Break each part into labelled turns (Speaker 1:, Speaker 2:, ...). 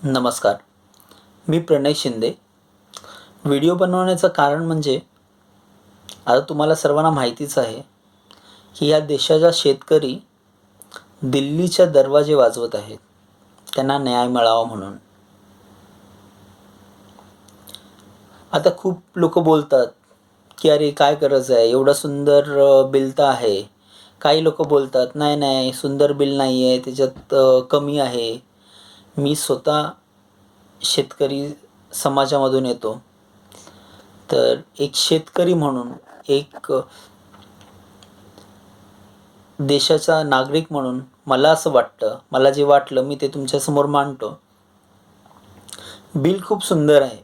Speaker 1: नमस्कार. मी प्रणय शिंदे. व्हिडिओ बनवण्याचं कारण म्हणजे आता तुम्हाला सर्वांना माहितीच आहे की या देशाचा शेतकरी दिल्लीच्या दरवाजे वाजवत आहेत, त्यांना न्याय मिळावा म्हणून. आता खूप लोक बोलतात की अरे काय गरज आहे, एवढं सुंदर बिल तर आहे. काही लोक बोलतात नाही नाही, सुंदर बिल नाही आहे, त्याच्यात कमी आहे. मी स्वतः शेतकरी समाजामधून येतो. तर एक शेतकरी म्हणून, एक देशाचा नागरिक म्हणून मला असं वाटतं, मला जे वाटलं मी ते तुमच्यासमोर मांडतो. बिल खूप सुंदर आहे.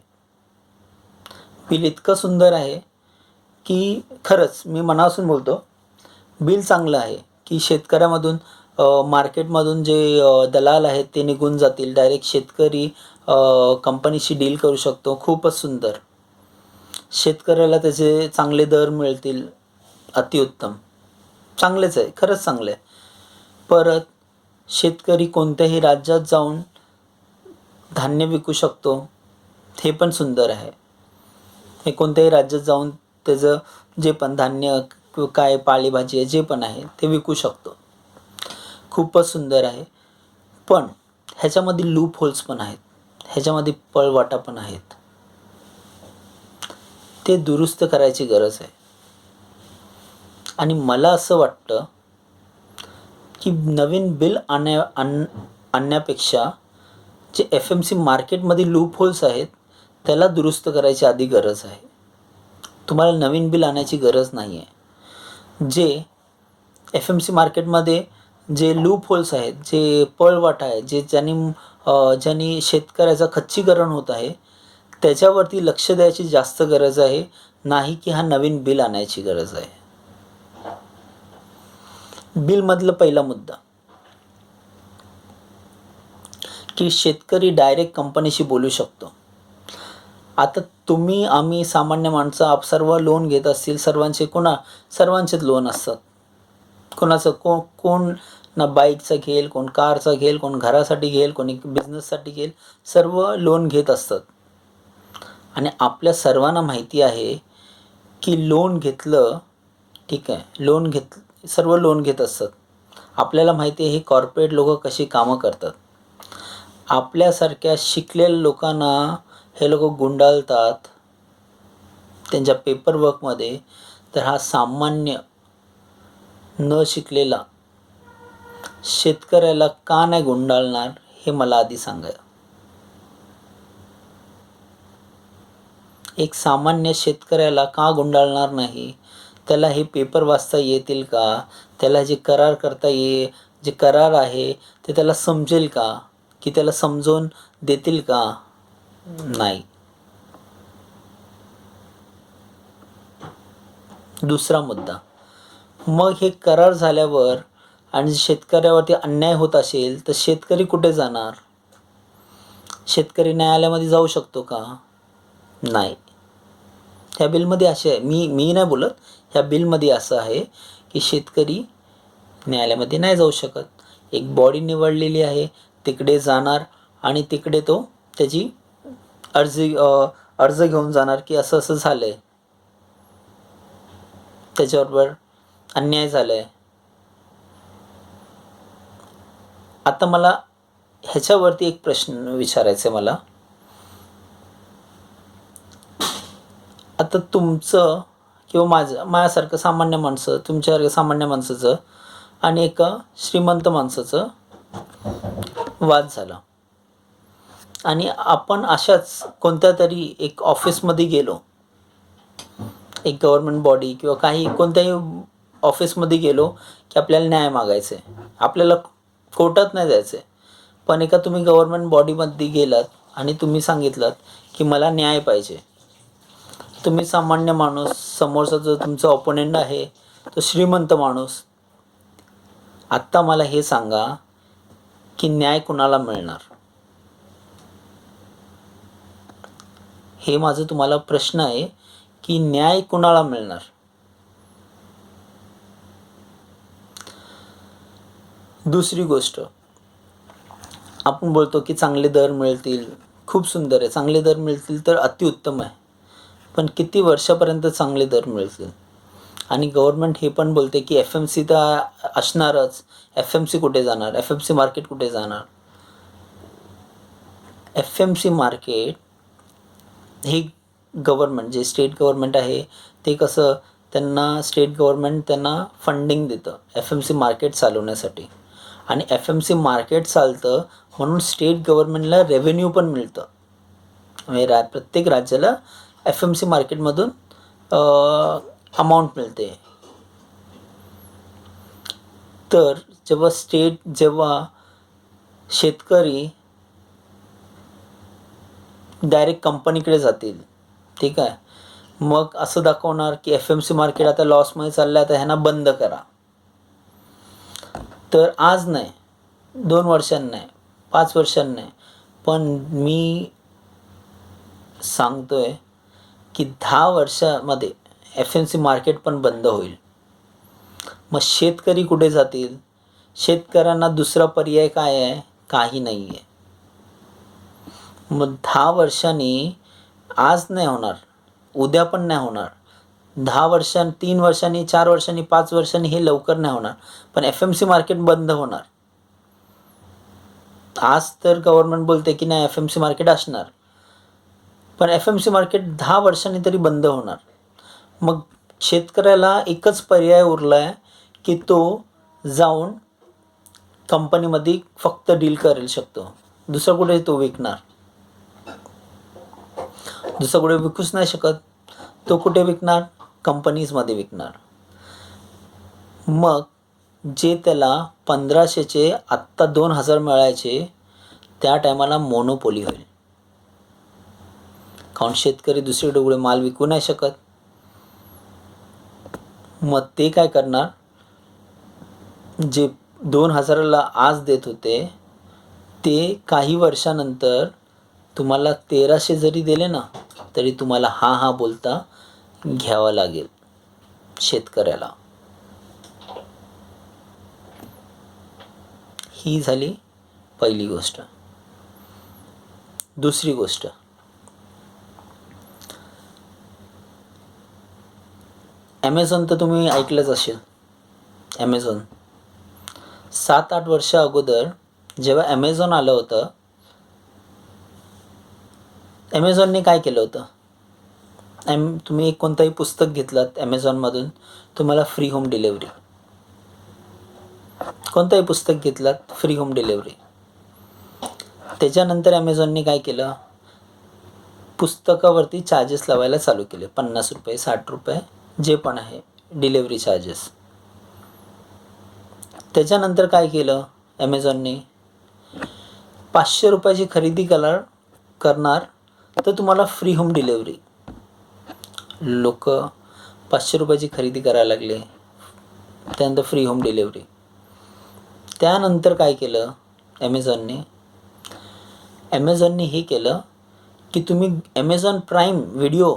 Speaker 1: बिल इतकं सुंदर आहे की खरंच मी मनापासून बोलतो, बिल चांगलं आहे की शेतकऱ्यामधून मार्केटमधून जे दलाल आहेत ते निघून जातील. डायरेक्ट शेतकरी कंपनीशी डील करू शकतो. खूपच सुंदर. शेतकऱ्याला त्याचे चांगले दर मिळतील. अतिउत्तम. चांगलेच आहे, खरंच चांगलं आहे. परत शेतकरी कोणत्याही राज्यात जाऊन धान्य विकू शकतो, हे पण सुंदर आहे. हे कोणत्याही राज्यात जाऊन त्याचं जे पण धान्य काय पालेभाजी आहे जे पण आहे ते विकू शकतो. खूपच सुंदर आहे. पण ह्याच्यामध्ये लूप होल्स पण आहेत, ह्याच्यामध्ये पळवाटा पण आहेत. ते दुरुस्त करायची गरज आहे. आणि मला असं वाटतं की नवीन बिल आणण्यापेक्षा जे FMC मार्केटमध्ये लूप होल्स आहेत त्याला दुरुस्त करायची आधी गरज आहे. तुम्हाला नवीन बिल आणायची गरज नाही आहे. जे FMC मार्केटमध्ये जे लूप होल्स आहेत, जे पळवाट आहे, ज्यांनी शेतकऱ्याचं खच्चीकरण होत आहे, त्याच्यावरती लक्ष द्यायची जास्त गरज आहे, नाही की हा नवीन बिल आणायची गरज आहे. बिलमधला पहिला मुद्दा की शेतकरी डायरेक्ट कंपनीशी बोलू शकतो. आता तुम्ही आम्ही सामान्य माणसं सर्व लोन घेत असतील, सर्वांचेच लोन असतात. कोणाचं कोण ना बाईकचं घेईल, कोण कारचं घेईल, कोण घरासाठी घेईल, कोणी बिझनेससाठी घेईल. सर्व लोन घेत असतात. आणि आपल्या सर्वांना माहिती आहे की लोन घेतलं, ठीक आहे, सर्व लोन घेत असतात. आपल्याला माहिती आहे हे कॉर्पोरेट लोक कशी कामं करतात. आपल्यासारख्या शिकलेल्या लोकांना हे लोक गुंडाळतात त्यांच्या पेपरवर्कमध्ये. तर हा सामान्य न शिकलेला शेतकऱ्याला का नाही गुंडाळणार हे मला आधी सांगा. एक सामान्य शेतकऱ्याला का गुंडाळणार नाही? त्याला हे पेपर वाचता येतील का? त्याला जे करार आहे ते त्याला समजेल का? की त्याला समजून देतील का? नाही. दुसरा मुद्दा, मग हे करार झाल्यावर आणि शेतकऱ्यावरती अन्याय होत असेल तर शेतकरी कुठे जाणार? शेतकरी न्यायालयामध्ये जाऊ शकतो का? नाही. ह्या बिलमध्ये असे आहे, मी नाही बोलत, ह्या बिलमध्ये असं आहे की शेतकरी न्यायालयामध्ये नाही जाऊ शकत. एक बॉडी निवडलेली आहे, तिकडे जाणार आणि तिकडे तो त्याची अर्ज घेऊन जाणार की असं असं झालं आहे, त्याच्याबरोबर अन्याय झाला आहे. आता मला ह्याच्यावरती एक प्रश्न विचारायचा आहे मला. आता तुमचं किंवा माझ्यासारखं सामान्य माणसं, तुमच्यासारखं सामान्य माणसाचं आणि एका श्रीमंत माणसाचं वाद झाला आणि आपण अशाच कोणत्या तरी एक ऑफिसमध्ये गेलो, एक गव्हर्नमेंट बॉडी किंवा कोणत्याही ऑफिसमध्ये गेलो की आपल्याला न्याय मागायचा आहे. आपल्याला कोर्टात नाही जायचं आहे, पण तुम्ही गव्हर्नमेंट बॉडीमध्ये गेलात आणि तुम्ही सांगितलात की मला न्याय पाहिजे. तुम्ही सामान्य माणूस, समोरचा जो तुमचा ओपोनेंट आहे तो श्रीमंत माणूस. आत्ता मला हे सांगा की न्याय कुणाला मिळणार? हे माझं तुम्हाला प्रश्न आहे की न्याय कुणाला मिळणार? दुसरी गोष्ट, आपण बोलतो की चांगले दर मिळतील, खूप सुंदर आहे, चांगले दर मिळतील तर अतिउत्तम आहे. पण किती वर्षापर्यंत चांगले दर मिळतील? आणि गव्हर्नमेंट हे पण बोलते की एफ-एम-सी तर असणारच. एफ-एम-सी कुठे जाणार? एफ-एम-सी मार्केट कुठे जाणार? एफ-एम-सी मार्केट हे गव्हर्नमेंट, जे स्टेट गव्हर्नमेंट आहे ते कसं, त्यांना स्टेट गव्हर्नमेंट त्यांना फंडिंग देतं एफ-एम-सी मार्केट चालवण्यासाठी. आणि एफ-एम-सी मार्केट चालतं म्हणून स्टेट गव्हर्नमेंटला रेव्हेन्यू पण मिळतं. म्हणजे प्रत्येक राज्याला एफ-एम-सी मार्केटमधून अमाऊंट मिळते. तर जेव्हा शेतकरी डायरेक्ट कंपनीकडे जातील, ठीक आहे, मग असं दाखवणार की एफ-एम-सी मार्केट आता लॉसमध्ये चाललं आहे, आता ह्यांना बंद करा. तर आज नाही, 2 वर्षांनी नाही, 5 वर्षांनी नाही, पण मी सांगतोय की 10 वर्षामध्ये एफ-एम-सी मार्केट पण बंद होईल. मग शेतकरी कुठे जातील? शेतकऱ्यांना दुसरा पर्याय काय आहे? काही नाही आहे. मग 10 वर्षांनी, आज नाही होणार, उद्या पण नाही होणार, 3 वर्षांनी, 4 वर्षांनी, 5 वर्षांनी हे लवकर नाही होणार, पण एफ-एम-सी मार्केट बंद होणार. आज तर गव्हर्नमेंट बोलते की नाही एफ-एम-सी मार्केट असणार, पण एफ-एम-सी मार्केट 10 वर्षांनी तरी बंद होणार. मग शेतकऱ्याला एकच पर्याय उरला आहे की तो जाऊन कंपनीमध्ये फक्त डील करू शकतो. दुसरं कुठे तो विकणार? दुसरं कुठे विकूच नाही शकत. तो कुठे विकणार? कंपनीजमध्ये विकणार. मग जे त्याला 1500चे आत्ता 2000 मिळायचे, त्या टायमाला मोनोपोली होईल. कारण शेतकरी दुसरीकडे एवढे माल विकू नाही शकत. मग ते काय करणार? जे 2000ला आज देत होते ते काही वर्षानंतर तुम्हाला 1300 जरी दिले ना, तरी तुम्हाला हा बोलता घ्यावा लागेल शेतकऱ्याला. ही झाली पहिली गोष्ट. दुसरी गोष्ट, ॲमेझॉन तर तुम्ही ऐकलंच असेल. ॲमेझॉन 7-8 वर्ष अगोदर जेव्हा ॲमेझॉन आलं होतं, ॲमेझॉनने काय केलं होतं? तुम्ही कोणताही पुस्तक घेतलात ॲमेझॉनमधून, तुम्हाला फ्री होम डिलेवरी. कोणताही पुस्तक घेतलात, फ्री होम डिलेवरी. त्याच्यानंतर ॲमेझॉनने काय केलं? पुस्तकावरती चार्जेस लावायला चालू केले. ₹50, ₹60 जे पण आहे डिलेवरी चार्जेस. त्याच्यानंतर काय केलं ॲमेझॉनने? ₹500ची खरेदी करणार तर तुम्हाला फ्री होम डिलेवरी. लोक ₹500ची खरेदी करायला लागले, त्यानंतर फ्री होम डिलेवरी. त्यानंतर काय केलं ॲमेझॉनने हे केलं की तुम्ही ॲमेझॉन प्राईम व्हिडिओ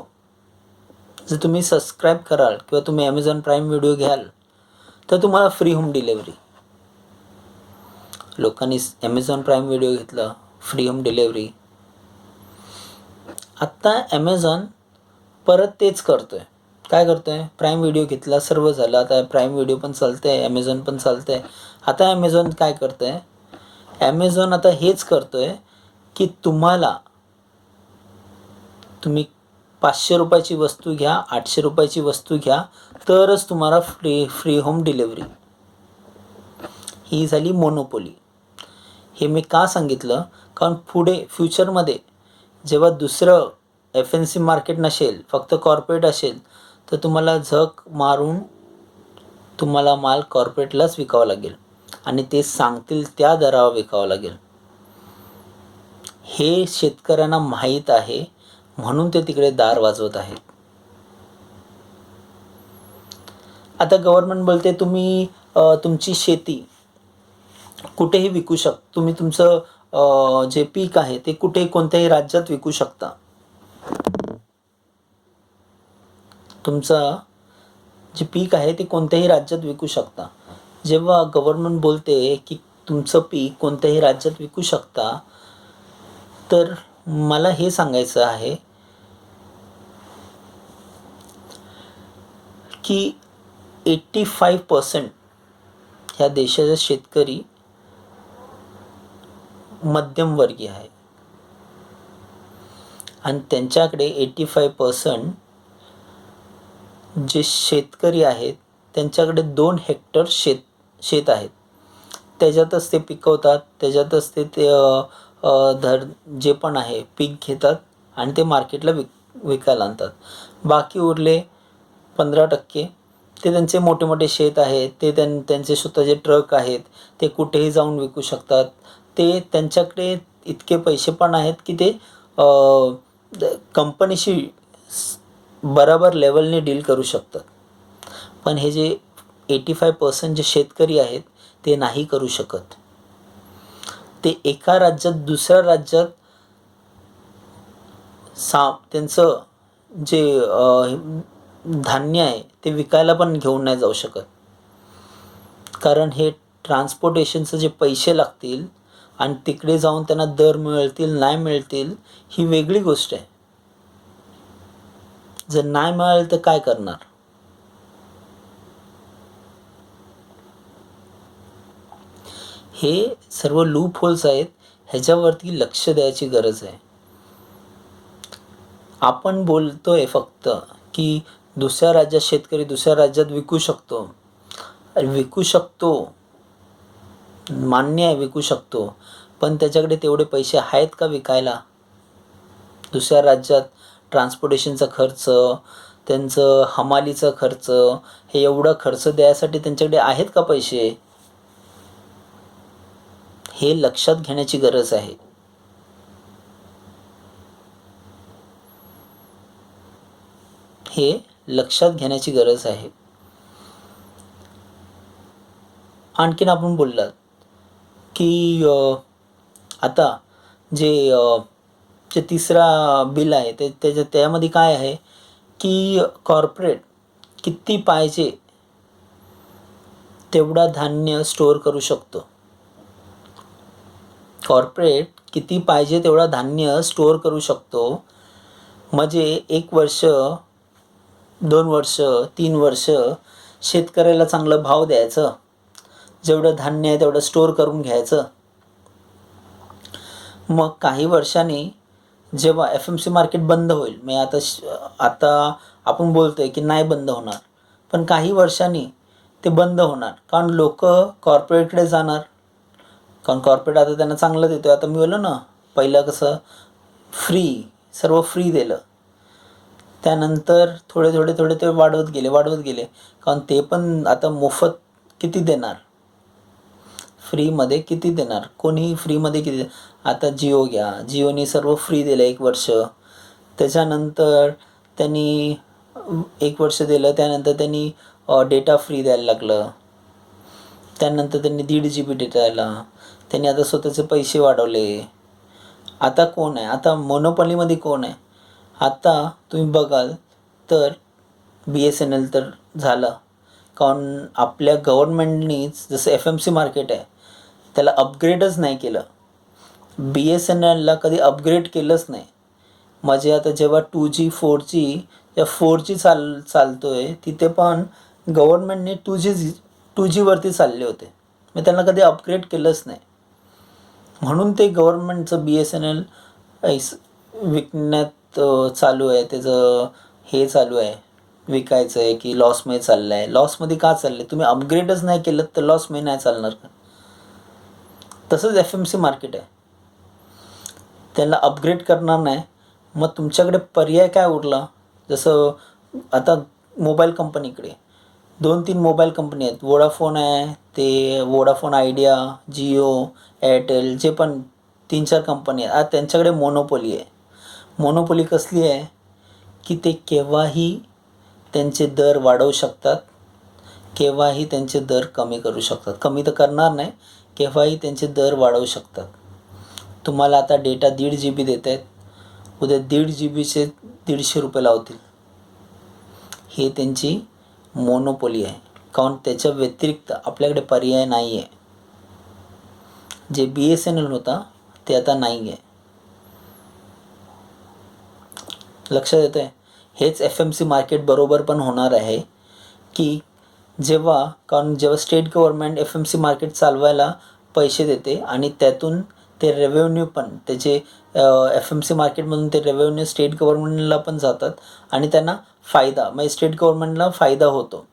Speaker 1: जर तुम्ही सबस्क्राईब कराल किंवा तुम्ही ॲमेझॉन प्राईम व्हिडिओ घ्याल तर तुम्हाला फ्री होम डिलेवरी. लोकांनी ॲमेझॉन प्राईम व्हिडिओ घेतला, फ्री होम डिलेवरी. आत्ता ॲमेझॉन परत तेच करतो आहे. काय करतो आहे? प्राईम व्हिडिओ घेतला, सर्व झालं, आता प्राईम व्हिडिओ पण चालतं आहे, ॲमेझॉन पण चालतं आहे. आता ॲमेझॉन काय करतं आहे? ॲमेझॉन आता हेच करतो आहे की तुम्ही ₹500ची वस्तू घ्या, ₹800ची वस्तू घ्या, तरच तुम्हाला फ्री होम डिलेवरी. ही झाली मोनोपोली. हे मी का सांगितलं? कारण पुढे फ्युचरमध्ये जेव्हा दुसरं एफ-एम-सी मार्केट नसेल, फक्त कॉर्पोरेट असेल, तर तुम्हाला झक मारून तुम्हाला माल कॉर्पोरेटलाच विकावा लागेल आणि ते सांगतील त्या दरावर विकावं लागेल. हे शेतकऱ्यांना माहीत आहे म्हणून ते तिकडे दार वाजवत आहेत. आता गव्हर्नमेंट बोलते तुम्ही तुमची शेती कुठेही विकू तुम्ही तुमचं जे पीक आहे ते कोणत्याही राज्यात विकू शकता. तुमचं जे पीक आहे ते कोणत्याही राज्यात विकू शकता. जेव्हा गव्हर्नमेंट बोलते की तुमचं पीक कोणत्याही राज्यात विकू शकता. तर मला हे सांगायचं आहे की 85% ह्या देशाचा शेतकरी मध्यमवर्गीय आहे आणि त्यांच्याकडे 85% जे शेतकरी आहेत त्यांच्याकडे 2 हेक्टर शेत आहेत. त्याच्यातच ते पिकवतात, त्याच्यातच ते जे पण आहे पीक घेतात आणि ते मार्केटला विकायला आणतात. बाकी उरले 15% ते त्यांचे मोठे मोठे शेत आहेत, ते त्यांचे स्वतःचे ट्रक आहेत, ते कुठेही जाऊन विकू शकतात. ते त्यांच्याकडे इतके पैसे पण आहेत की ते कंपनीशी बराबर लेवलने डील करू शकतात. पण हे जे 85% जे शेतकरी आहेत ते नाही करू शकत. ते एका राज्यात दुसऱ्या राज्यात त्यांचं जे धान्य आहे ते विकायला पण घेऊन नाही जाऊ शकत. कारण हे ट्रान्सपोर्टेशनचे जे पैसे लागतील आणि तिकडे जाऊन त्यांना दर मिळतील नाही मिळतील ही वेगळी गोष्ट आहे. जर नाही मिळालं तर काय करणार? हे सर्व लूप होल्स आहेत, ह्याच्यावरती लक्ष द्यायची गरज आहे. आपण बोलतोय फक्त की दुसऱ्या राज्यात शेतकरी दुसऱ्या राज्यात विकू शकतो. विकू शकतो, मान्य आहे विकू शकतो, पण त्याच्याकडे तेवढे पैसे आहेत का विकायला? दुसऱ्या राज्यात ट्रान्सपोर्टेशनचा खर्च, त्यांचं हमालीचा खर्च, हे एवढा खर्च द्यायसाठी त्यांच्याकडे आहेत का पैसे? हे लक्षात घेण्याची गरज आहे. हे लक्षात घेण्याची गरज आहे. आणखीन आपण बोललात की आता जे जे तिसरा बिल आहे त्यामध्ये काय आहे की कॉर्पोरेट किती पाहिजे तेवढा धान्य स्टोअर करू शकतो. कॉर्पोरेट किती पाहिजे तेवढा धान्य स्टोअर करू शकतो. म्हणजे 1 वर्ष, 2 वर्ष, 3 वर्ष शेतकऱ्याला चांगला भाव द्यायचं, जेवढं धान्य आहे तेवढं स्टोअर करून घ्यायचं. मग काही वर्षांनी जेव्हा FMC मार्केट बंद होईल, म्हणजे आता आपण बोलतोय की नाही बंद होणार, पण काही वर्षांनी ते बंद होणार. कारण लोक कॉर्पोरेटकडे जाणार, कारण कॉर्पोरेट आता त्यांना चांगलं देतो आहे. आता मी बोललो ना पहिलं कसं सर्व फ्री दिलं, त्यानंतर थोडे ते वाढवत गेले. कारण ते पण आता मोफत किती देणार, फ्रीमध्ये किती देणार? कोणीही फ्रीमध्ये किती आता जिओ घ्या, जिओने सर्व फ्री दिलं 1 वर्ष. त्याच्यानंतर त्यांनी 1 वर्ष दिलं, त्यानंतर त्यांनी डेटा फ्री द्यायला लागलं. त्यानंतर त्यांनी 1.5 GB डेटा द्यायला. त्यांनी आता स्वतःचे पैसे वाढवले. आता कोण आहे? आता मोनोपॉलीमध्ये कोण आहे? आता तुम्ही बघाल तर BSNL तर झालं. कारण आपल्या गव्हर्नमेंटनीच जसं FMC मार्केट आहे त्याला अपग्रेडच नाही केलं. BSNLला कधी अपग्रेड केलंच नाही. म्हणजे आता जेव्हा 2G 4G या 4G चालतो आहे तिथे पण गव्हर्नमेंटने 2Gवरती चालले होते. मग त्यांना कधी अपग्रेड केलंच नाही. म्हणून ते गव्हर्नमेंटचं BSNL विकण्यात चालू आहे, त्याचं हे चालू आहे, विकायचं आहे की लॉसमध्ये चाललं आहे. लॉसमध्ये का चाललं आहे? तुम्ही अपग्रेडच नाही केलं तर लॉसमध्ये नाही चालणार का? तसंच FMC मार्केट आहे, त्याला अपग्रेड करणार नाही. मग तुमच्याकडे पर्याय काय उरला? जसं आता मोबाईल कंपनीकडे 2-3 मोबाईल कंपनी आहेत. वोडाफोन आहे, ते वोडाफोन आयडिया, जिओ, एअरटेल, जे पण 3-4 कंपनी आहेत. आज त्यांच्याकडे मोनोपोली आहे. मोनोपोली कसली आहे की ते केव्हाही त्यांचे दर वाढवू शकतात, केव्हाही त्यांचे दर कमी करू शकतात. कमी तर करणार नाही, केव्हाही त्यांचे दर वाढवू शकतात. तुम्हाला आता डेटा 1.5 GB देत आहेत, उद्या 1.5 GBचे 150 रुपये लावतील. हे त्यांची मोनोपोली आहे, कारण त्याच्या व्यतिरिक्त आपल्याकडे पर्याय नाही आहे. जे BSNL होता ते आता नाही आहे. लक्षात येतं आहे. हेच FMC मार्केट बरोबर पण होणार आहे की जेव्हा स्टेट गव्हर्नमेंट FMC मार्केट चालवायला पैसे देते आणि त्यातून ते रेव्हेन्यू पण त्याचे FMC मार्केटमधून ते रेव्हेन्यू स्टेट गव्हर्नमेंटला पण जातात आणि त्यांना फायदा म्हणजे स्टेट गव्हर्नमेंटला फायदा होतो.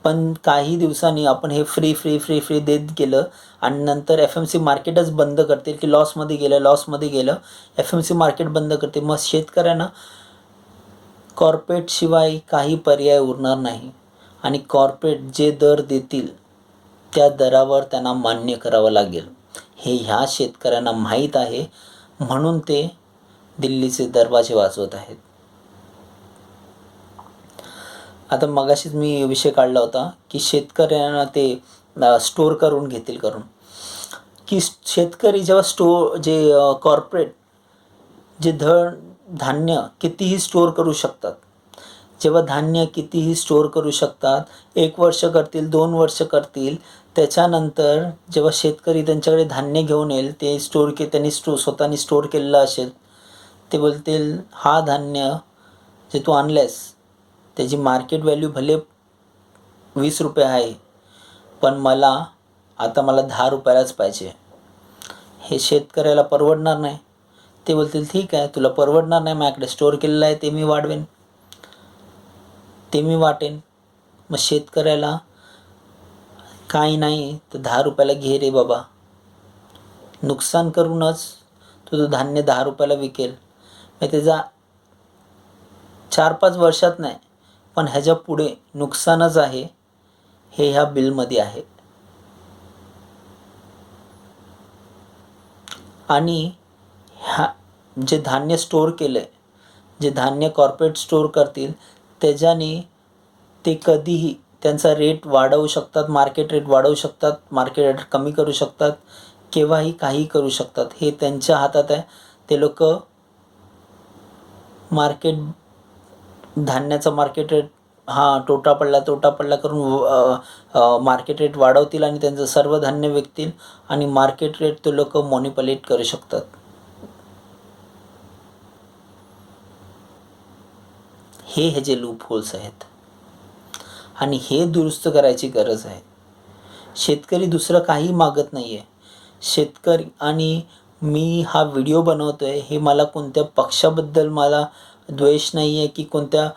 Speaker 1: पण काही दिवसांनी आपण हे फ्री देत गेलं आणि नंतर FMC मार्केटच बंद करतील की लॉसमध्ये गेलं FMC मार्केट बंद करते. मग शेतकऱ्यांना कॉर्पोरेटशिवाय काही पर्याय उरणार नाही आणि कॉर्पोरेट जे दर देतील त्या दरावर त्यांना मान्य करावं लागेल. हे ह्या शेतकऱ्यांना माहीत आहे, म्हणून ते दिल्लीचे दरवाजे वाजवत आहेत. आता मगाशीच मी विषय काढला होता की शेतकऱ्यांना ते स्टोअर करून घेतील की शेतकरी जेव्हा कॉर्पोरेट जे धान्य कितीही स्टोअर करू शकतात, जेव्हा धान्य कितीही स्टोअर करू शकतात, 1 वर्ष करतील, 2 वर्ष करतील, त्याच्यानंतर जेव्हा शेतकरी त्यांच्याकडे धान्य घेऊन येईल, ते त्यांनी स्वतःनी स्टोअर केलेलं असेल, ते बोलतील हा धान्य जे तू आणलंयस त्याची मार्केट व्हॅल्यू भले 20 रुपये आहे, पण मला 10 रुपयालाच पाहिजे. हे शेतकऱ्याला परवडणार नाही. ते बोलतील ठीक आहे, तुला परवडणार नाही, माझ्याकडे स्टोअर केलेलं आहे, ते मी वाटेन. मग शेतकऱ्याला काही नाही तर 10 रुपयाला घे रे बाबा. नुकसान करूनच तो धान्य 10 रुपयाला विकेल. मग त्याचा 4-5 वर्षात नाही, पण ह्याच्या पुढे नुकसानच आहे. हे ह्या बिलमध्ये आहे. आणि जे धान्य स्टोअर केलं आहे, जे धान्य कॉर्पोरेट स्टोअर करतील, त्याच्याने ते कधीही त्यांचा रेट वाढवू शकतात, मार्केट रेट वाढवू शकतात, मार्केट रेट कमी करू शकतात, केव्हाही काही करू शकतात. हे त्यांच्या हातात आहे. ते लोक धान्याचा मार्केट रेट तोटा पडला करून मार्केट रेट वाढवतील आणि त्यांचं सर्व धान्य विकतील आणि मार्केट रेट ते लोक मॉनिप्युलेट करू शकतात. हे जे लूप होल्स आहेत आणि हे दुरुस्त करायची गरज आहे. शेतकरी दुसरं काही मागत नाही आहे. शेतकरी आणि मी हा व्हिडिओ बनवतो आहे, हे मला कोणत्या पक्षाबद्दल मला द्वेष नाही आहे की कोणत्या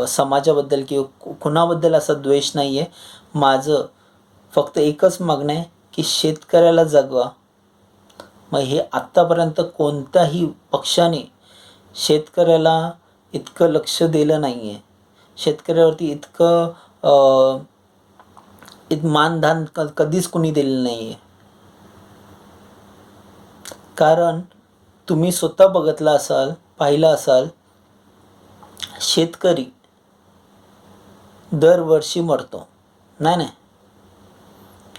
Speaker 1: समाजाबद्दल किंवा कुणाबद्दल असा द्वेष नाही आहे. माझं फक्त एकच मागणं आहे की शेतकऱ्याला जगवा. मग हे आत्तापर्यंत कोणत्याही पक्षाने शेतकऱ्याला इतकं लक्ष दिलं नाही आहे, शेतकऱ्यावरती इतकं मानधन कधीच कुणी दिलेलं नाही आहे. कारण तुम्ही स्वतः पाहिलं असाल, शेतकरी दरवर्षी मरतो, नाही,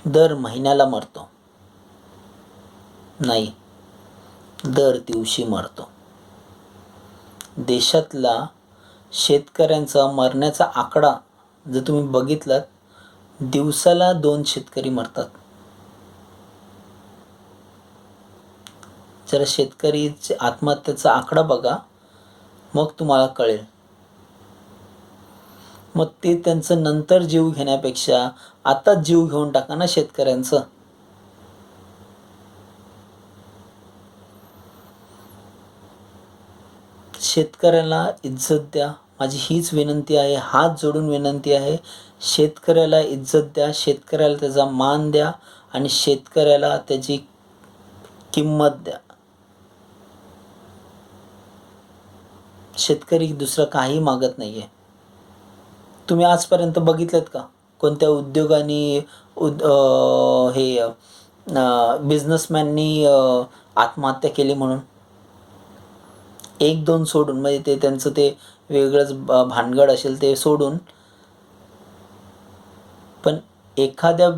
Speaker 1: दर महिन्याला मरतो, नाही, दर दिवशी मरतो. देशातला शेतकऱ्यांचा मरण्याचा आकडा जर तुम्ही बघितलात, दिवसाला 2 शेतकरी मरतात. जरा शेतकरीचे आत्महत्येचा आकडा बघा, मग तुम्हाला कळेल. मग ते त्यांचं नंतर जीव घेण्यापेक्षा आताच जीव घेऊन टाका ना शेतकऱ्यांचं. शेतकऱ्याला इज्जत द्या, माझी हीच विनंती आहे, हात जोडून विनंती आहे. शेतकऱ्याला इज्जत द्या, शेतकऱ्याला त्याचा मान द्या आणि शेतकऱ्याला त्याची किंमत द्या. शेतकरी दुसरं काही मागत नाही आहे. तुम्ही आजपर्यंत बघितलेत का कोणत्या उद्योगांनी बिझनेसमॅननी आत्महत्या केली म्हणून? 1-2 सोडून, म्हणजे ते त्यांचं ते वेगळंच भानगड असेल ते सोडून, पण एखाद्या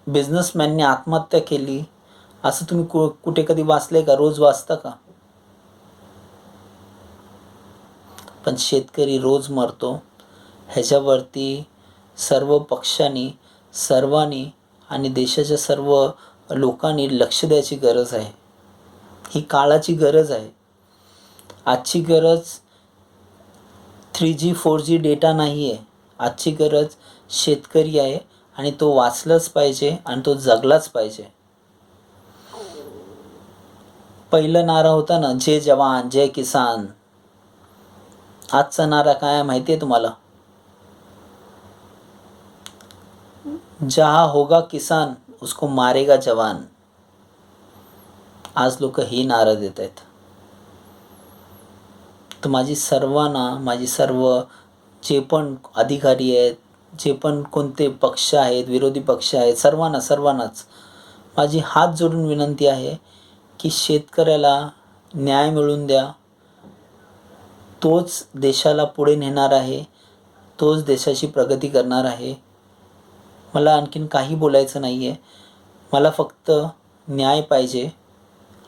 Speaker 1: बिझनेसमॅनने आत्महत्या केली असं तुम्ही कुठे कधी वाचलंय का? रोज वाचता का? पण शेतकरी रोज मरतो. ह्याच्यावरती सर्व पक्षांनी, सर्वांनी आणि देशाच्या सर्व लोकांनी लक्ष द्यायची गरज आहे. ही काळाची गरज आहे. आजची गरज 3G 4G डेटा नाही आहे. आजची गरज शेतकरी आहे आणि तो वाचलाच पाहिजे आणि तो जगलाच पाहिजे. पहिलं नारा होता ना, जय जवान जय किसान. आजचा नारा काय आहे माहिती आहे तुम्हाला? जहाँ होगा किसान उसको मारेगा जवान. आज लोक ही नारा देत आहेत. तर माझी सर्व जे पण अधिकारी आहेत, जे पण कोणते पक्ष आहेत, विरोधी पक्ष आहेत, सर्वांनाच माझी हात जोडून विनंती आहे की शेतकऱ्याला न्याय मिळवून द्या. तोच देशाला पुढे नेणार आहे. तोच देशाची प्रगती करणार आहे. मला आणखीन काही बोलायचं नाही आहे. मला फक्त न्याय पाहिजे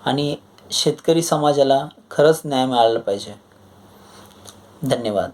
Speaker 1: आणि शेतकरी समाजाला खरंच न्याय मिळाला पाहिजे. धन्यवाद.